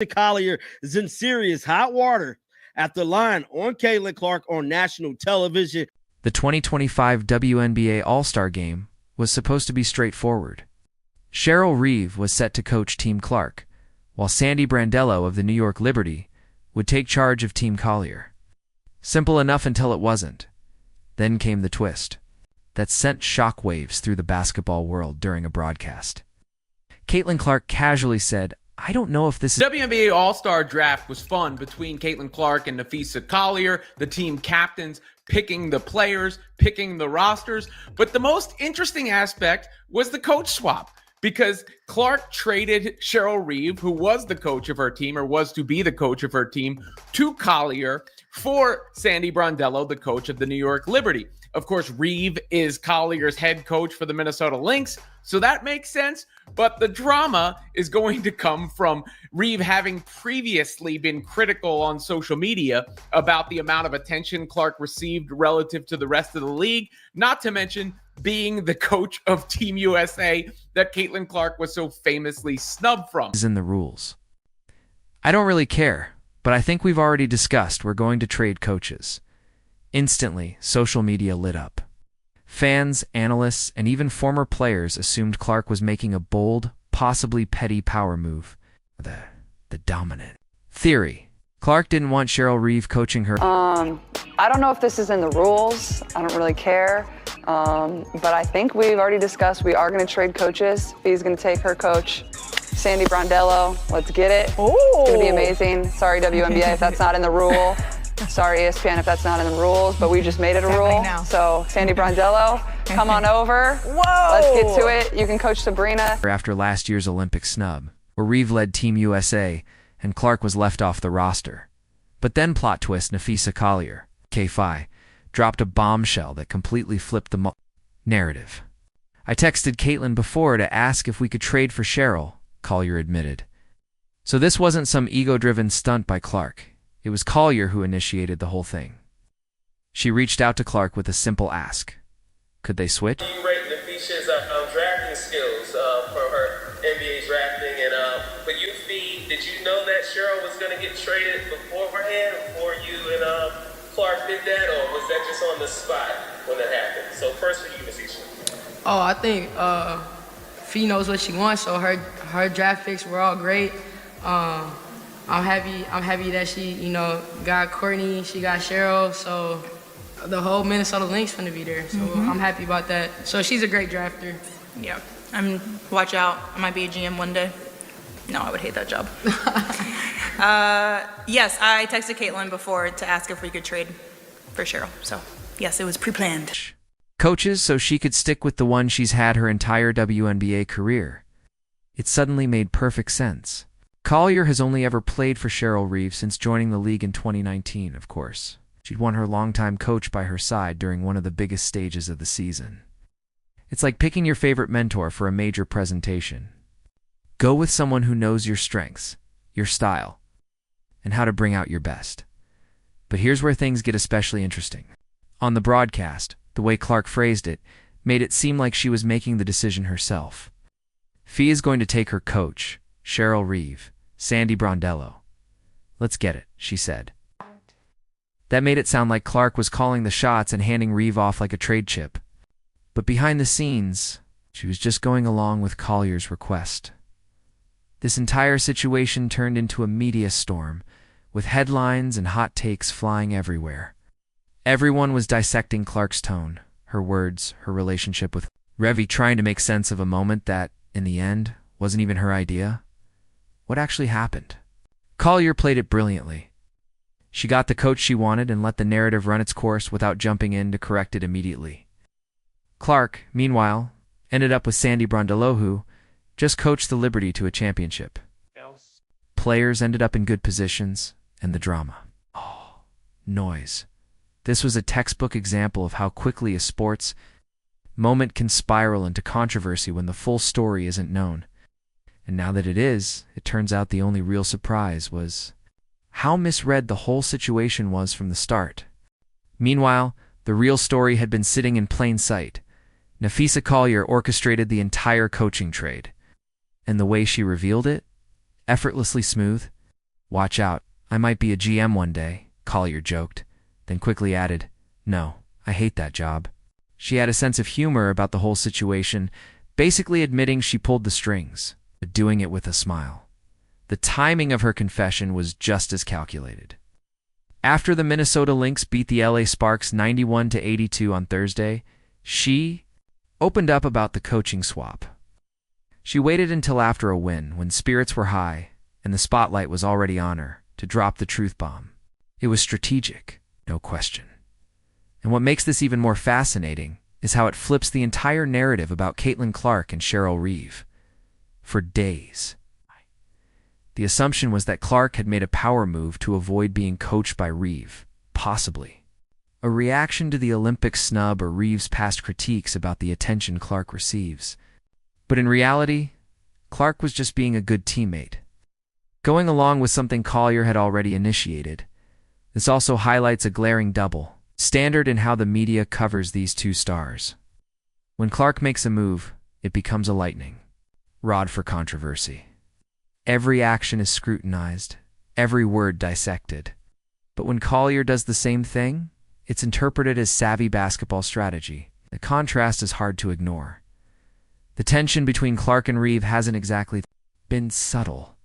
Collier is in serious hot water after lying on Caitlin Clark on national television. The 2025 WNBA All-Star Game was supposed to be straightforward. Cheryl Reeve was set to coach Team Clark, while Sandy Brandello of the New York Liberty would take charge of Team Collier. Simple enough until it wasn't. Then came the twist that sent shockwaves through the basketball world during a broadcast. Caitlin Clark casually said, "I don't know if this is..." WNBA All-Star Draft was fun between Caitlin Clark and Napheesa Collier, the team captains, picking the players, picking the rosters. But the most interesting aspect was the coach swap, because Clark traded Cheryl Reeve, who was the coach of her team, or was to be the coach of her team, to Collier for Sandy Brandello, the coach of the New York Liberty. Of course, Reeve is Collier's head coach for the Minnesota Lynx, so that makes sense. But the drama is going to come from Reeve having previously been critical on social media about the amount of attention Clark received relative to the rest of the league, not to mention being the coach of Team USA that Caitlin Clark was so famously snubbed from. Is in the rules. I don't really care, but I think we've already discussed we're going to trade coaches. Instantly, social media lit up. Fans, analysts, and even former players assumed Clark was making a bold, possibly petty power move. The dominant theory. Clark didn't want Cheryl Reeve coaching her. I don't know if this is in the rules. I don't really care. But I think we've already discussed we are going to trade coaches. Fee's going to take her coach, Sandy Brandello. Let's get it. Ooh. It's going to be amazing. Sorry, WNBA, if that's not in the rule. Sorry, ESPN, if that's not in the rules, but we just made it a rule. So, Sandy Brandello, come on over. Whoa! Let's get to it. You can coach Sabrina. After last year's Olympic snub, where Reeve led Team USA and Clark was left off the roster. But then plot twist, Napheesa Collier, K-Fi, dropped a bombshell that completely flipped the narrative. "I texted Caitlin before to ask if we could trade for Cheryl," Collier admitted. So this wasn't some ego-driven stunt by Clark. It was Collier who initiated the whole thing. She reached out to Clark with a simple ask. Could they switch? You rate Napheesa's drafting skills for her NBA drafting, and for you, Fee, did you know that Cheryl was going to get traded beforehand, before you and Clark did that, or was that just on the spot when that happened? So first for you, Napheesa. Oh, I think Fee knows what she wants, so her draft picks were all great. I'm happy that she, got Courtney, she got Cheryl, so the whole Minnesota Lynx gonna be there. So I'm happy about that. So she's a great drafter. Yeah, watch out. I might be a GM one day. No, I would hate that job. Yes, I texted Caitlin before to ask if we could trade for Cheryl. So yes, it was pre-planned. Coaches so she could stick with the one she's had her entire WNBA career. It suddenly made perfect sense. Collier has only ever played for Cheryl Reeve since joining the league in 2019, of course. She'd won her longtime coach by her side during one of the biggest stages of the season. It's like picking your favorite mentor for a major presentation. Go with someone who knows your strengths, your style, and how to bring out your best. But here's where things get especially interesting. On the broadcast, the way Clark phrased it made it seem like she was making the decision herself. Fee is going to take her coach, Cheryl Reeve, Sandy Brandello. "Let's get it," she said. That made it sound like Clark was calling the shots and handing Reeve off like a trade chip. But behind the scenes, she was just going along with Collier's request. This entire situation turned into a media storm, with headlines and hot takes flying everywhere. Everyone was dissecting Clark's tone, her words, her relationship with Revy, trying to make sense of a moment that, in the end, wasn't even her idea. What actually happened? Collier played it brilliantly. She got the coach she wanted and let the narrative run its course without jumping in to correct it immediately. Clark, meanwhile, ended up with Sandy Brandello, who just coached the Liberty to a championship. Players ended up in good positions, and the drama. Oh, noise. This was a textbook example of how quickly a sports moment can spiral into controversy when the full story isn't known. And now that it is, it turns out the only real surprise was how misread the whole situation was from the start. Meanwhile, the real story had been sitting in plain sight. Napheesa Collier orchestrated the entire coaching trade. And the way she revealed it? Effortlessly smooth, Watch out, I might be a GM one day, Collier joked, then quickly added, no, I hate that job. She had a sense of humor about the whole situation, basically admitting she pulled the strings, but doing it with a smile. The timing of her confession was just as calculated. After the Minnesota Lynx beat the LA Sparks 91-82 on Thursday, she opened up about the coaching swap. She waited until after a win, when spirits were high and the spotlight was already on her, to drop the truth bomb. It was strategic, no question. And what makes this even more fascinating is how it flips the entire narrative about Caitlin Clark and Cheryl Reeve. For days, the assumption was that Clark had made a power move to avoid being coached by Reeve, possibly a reaction to the Olympic snub or Reeve's past critiques about the attention Clark receives. But in reality, Clark was just being a good teammate, going along with something Collier had already initiated. This also highlights a glaring double standard in how the media covers these two stars. When Clark makes a move, it becomes a lightning rod for controversy. Every action is scrutinized, every word dissected. But when Collier does the same thing, it's interpreted as savvy basketball strategy. The contrast is hard to ignore. The tension between Clark and Reeve hasn't exactly been subtle.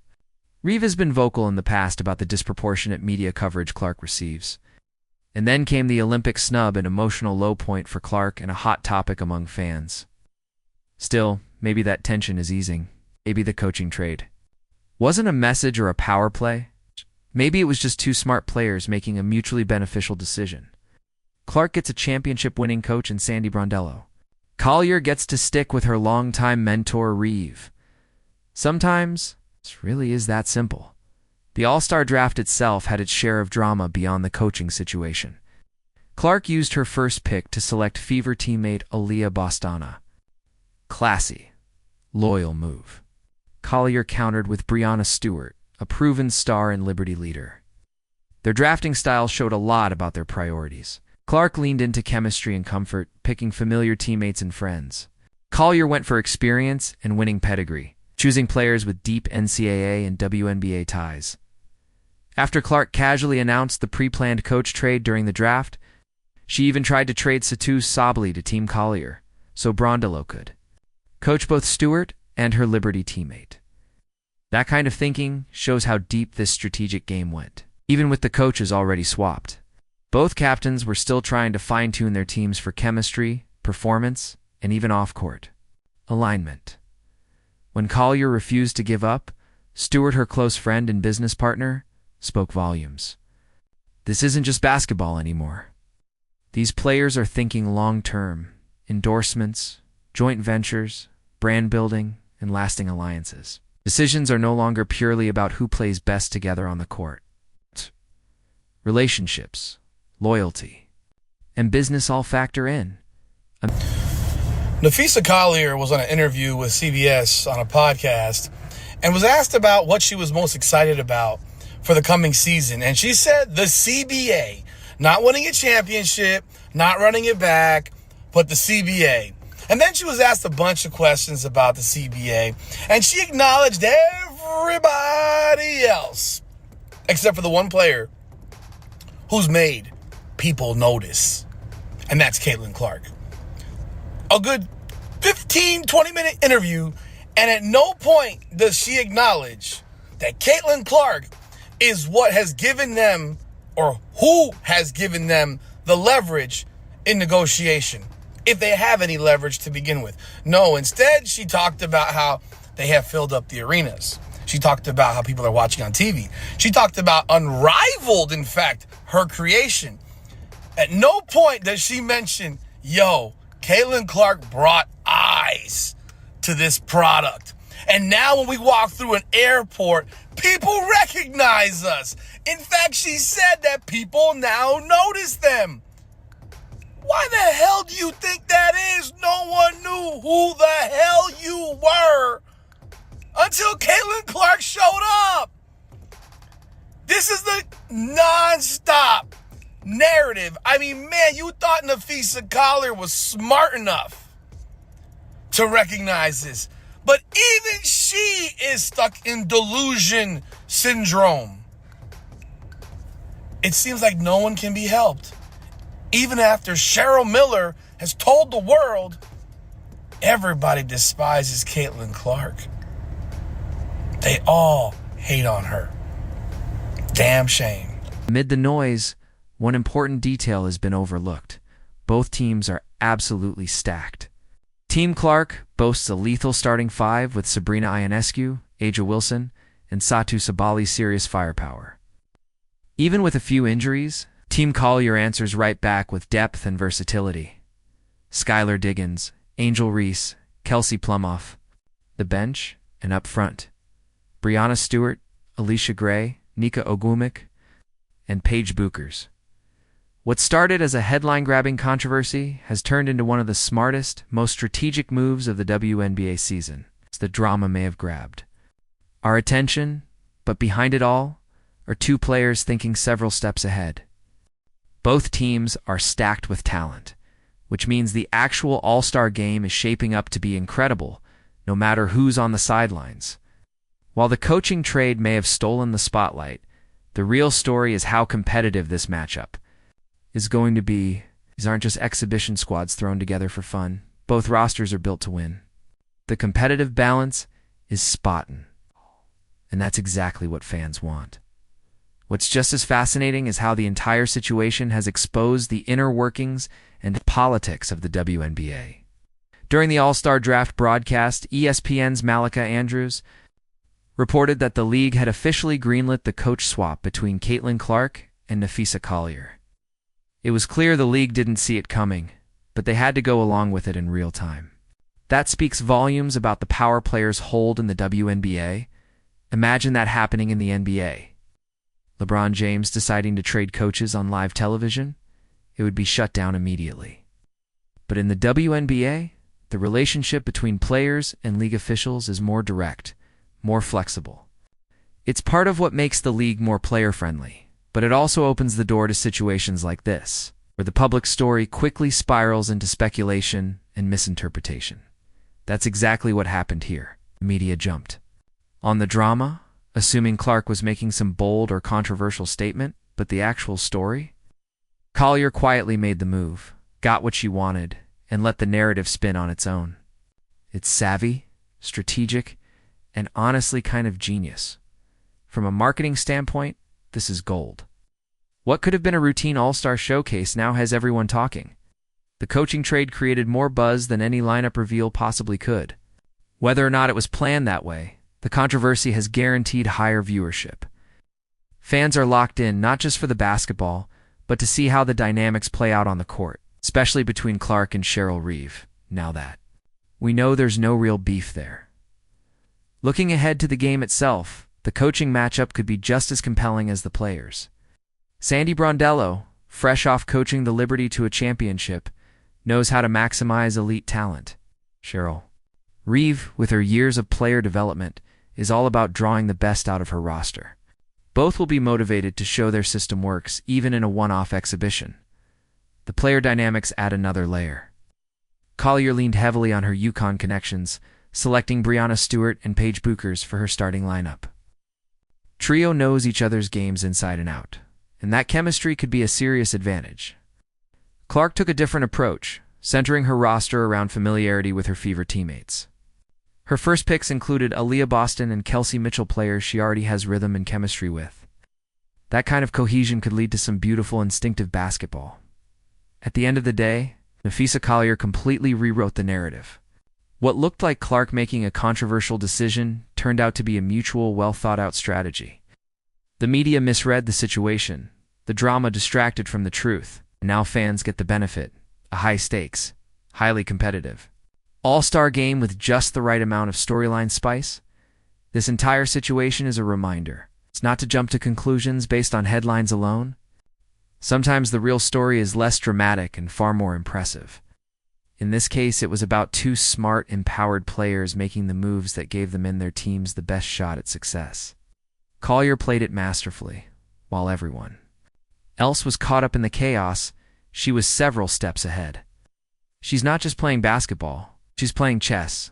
Reeve has been vocal in the past about the disproportionate media coverage Clark receives. And then came the Olympic snub, an emotional low point for Clark and a hot topic among fans. Still, maybe that tension is easing. Maybe the coaching trade wasn't a message or a power play. Maybe it was just two smart players making a mutually beneficial decision. Clark gets a championship-winning coach in Sandy Brondello. Collier gets to stick with her longtime mentor, Reeve. Sometimes, it really is that simple. The All-Star draft itself had its share of drama beyond the coaching situation. Clark used her first pick to select Fever teammate Aaliyah Bostana. Classy, loyal move. Collier countered with Breanna Stewart, a proven star and Liberty leader. Their drafting styles showed a lot about their priorities. Clark leaned into chemistry and comfort, picking familiar teammates and friends. Collier went for experience and winning pedigree, choosing players with deep NCAA and WNBA ties. After Clark casually announced the pre-planned coach trade during the draft, she even tried to trade Satu Sabally to Team Collier, so Brondello could coach both Stewart and her Liberty teammate. That kind of thinking shows how deep this strategic game went. Even with the coaches already swapped, both captains were still trying to fine-tune their teams for chemistry, performance, and even off-court alignment. When Collier refused to give up, Stewart, her close friend and business partner, spoke volumes. This isn't just basketball anymore. These players are thinking long-term, endorsements, joint ventures, brand building, and lasting alliances. Decisions are no longer purely about who plays best together on the court. Relationships, loyalty, and business all factor in. Napheesa Collier was on an interview with CBS on a podcast and was asked about what she was most excited about for the coming season. And she said the CBA, not winning a championship, not running it back, but the CBA. And then she was asked a bunch of questions about the CBA, and she acknowledged everybody else except for the one player who's made people notice, and that's Caitlin Clark. A good 15, 20-minute interview, and at no point does she acknowledge that Caitlin Clark is what has given them, or who has given them, the leverage in negotiation, if they have any leverage to begin with. No, instead, she talked about how they have filled up the arenas. She talked about how people are watching on TV. She talked about unrivaled, in fact, her creation. At no point does she mention, Caitlin Clark brought eyes to this product. And now when we walk through an airport, people recognize us. In fact, she said that people now notice them. Why the hell do you think that is? No one knew who the hell you were until Caitlin Clark showed up. This is the non-stop narrative. I mean, man, you thought Napheesa Collier was smart enough to recognize this. But even she is stuck in delusion syndrome. it seems like no one can be helped. Even after Cheryl Miller has told the world everybody despises Caitlin Clark. They all hate on her. Damn shame. Amid the noise, one important detail has been overlooked. Both teams are absolutely stacked. Team Clark boasts a lethal starting five with Sabrina Ionescu, Aja Wilson, and Satu Sabali's serious firepower. Even with a few injuries, Team Collier answers right back with depth and versatility. Skylar Diggins, Angel Reese, Kelsey Plumoff. The bench and up front, Brianna Stewart, Alicia Gray, Nika Ogwumik, and Paige Buchers. What started as a headline-grabbing controversy has turned into one of the smartest, most strategic moves of the WNBA season. The drama may have grabbed our attention, but behind it all are two players thinking several steps ahead. Both teams are stacked with talent, which means the actual all-star game is shaping up to be incredible, no matter who's on the sidelines. While the coaching trade may have stolen the spotlight, the real story is how competitive this matchup is going to be. These aren't just exhibition squads thrown together for fun. Both rosters are built to win. The competitive balance is spotting, and that's exactly what fans want. What's just as fascinating is how the entire situation has exposed the inner workings and politics of the WNBA. During the All-Star Draft broadcast, ESPN's Malika Andrews reported that the league had officially greenlit the coach swap between Caitlin Clark and Napheesa Collier. It was clear the league didn't see it coming, but they had to go along with it in real time. That speaks volumes about the power players hold in the WNBA. Imagine that happening in the NBA. LeBron James deciding to trade coaches on live television, it would be shut down immediately. But in the WNBA, the relationship between players and league officials is more direct, more flexible. It's part of what makes the league more player-friendly, but it also opens the door to situations like this, where the public story quickly spirals into speculation and misinterpretation. That's exactly what happened here. The media jumped on the drama, assuming Clark was making some bold or controversial statement, but the actual story? Collier quietly made the move, got what she wanted, and let the narrative spin on its own. It's savvy, strategic, and honestly kind of genius. From a marketing standpoint, this is gold. What could have been a routine all-star showcase now has everyone talking. The coaching trade created more buzz than any lineup reveal possibly could. Whether or not it was planned that way, the controversy has guaranteed higher viewership. Fans are locked in not just for the basketball, but to see how the dynamics play out on the court, especially between Clark and Cheryl Reeve, now that we know there's no real beef there. Looking ahead to the game itself, the coaching matchup could be just as compelling as the players. Sandy Brondello, fresh off coaching the Liberty to a championship, knows how to maximize elite talent. Cheryl Reeve, with her years of player development, is all about drawing the best out of her roster. Both will be motivated to show their system works, even in a one-off exhibition. The player dynamics add another layer. Collier leaned heavily on her UConn connections, selecting Brianna Stewart and Paige Buchers for her starting lineup. Trio knows each other's games inside and out, and that chemistry could be a serious advantage. Clark took a different approach, centering her roster around familiarity with her Fever teammates. Her first picks included Aaliyah Boston and Kelsey Mitchell, players she already has rhythm and chemistry with. That kind of cohesion could lead to some beautiful instinctive basketball. At the end of the day, Napheesa Collier completely rewrote the narrative. What looked like Clark making a controversial decision turned out to be a mutual, well-thought-out strategy. The media misread the situation. The drama distracted from the truth. And now fans get the benefit. A high stakes, highly competitive all-star game with just the right amount of storyline spice. This entire situation is a reminder. It's not to jump to conclusions based on headlines alone. Sometimes the real story is less dramatic and far more impressive. In this case, it was about two smart, empowered players making the moves that gave them and their teams the best shot at success. Collier played it masterfully, while everyone else was caught up in the chaos. She was several steps ahead. She's not just playing basketball, she's playing chess,